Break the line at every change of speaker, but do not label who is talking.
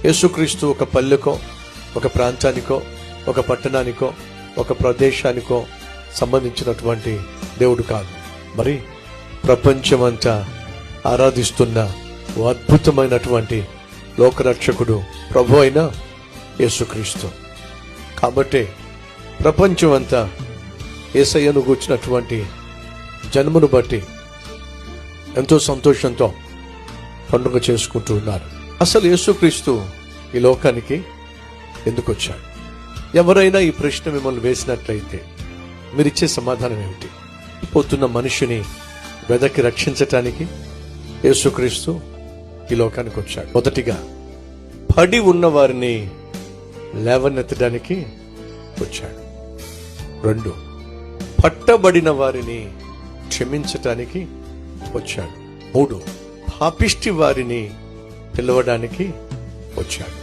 యేసుక్రీస్తు ఒక పల్లెకో, ఒక ప్రాంతానికో, ఒక పట్టణానికో, ఒక ప్రదేశానికో సంబంధించినటువంటి దేవుడు కాదు. మరి ప్రపంచమంతా ఆరాధిస్తున్న ఓ అద్భుతమైనటువంటి లోకరక్షకుడు ప్రభు అయిన యేసుక్రీస్తు. కాబట్టి ప్రపంచమంతా యేసయ్యను గూర్చినటువంటి జన్మను బట్టి ఎంతో సంతోషంతో పండుగ చేసుకుంటూ ఉన్నారు. అసలు యేసుక్రీస్తు ఈ లోకానికి ఎందుకు వచ్చాడు? ఎవరైనా ఈ ప్రశ్న మిమ్మల్ని వేసినట్లయితే మీరిచ్చే సమాధానం ఏమిటి? పోతున్న మనిషిని వెదకి రక్షించటానికి యేసుక్రీస్తు ఈ లోకానికి వచ్చాడు. మొదటిగా పడి ఉన్న వారిని లేవనెత్తడానికి వచ్చాడు. 2, పట్టబడిన వారిని క్షమించటానికి వచ్చాడు. 3, పాపిష్టి వారిని పిలవడానికి వచ్చాడు.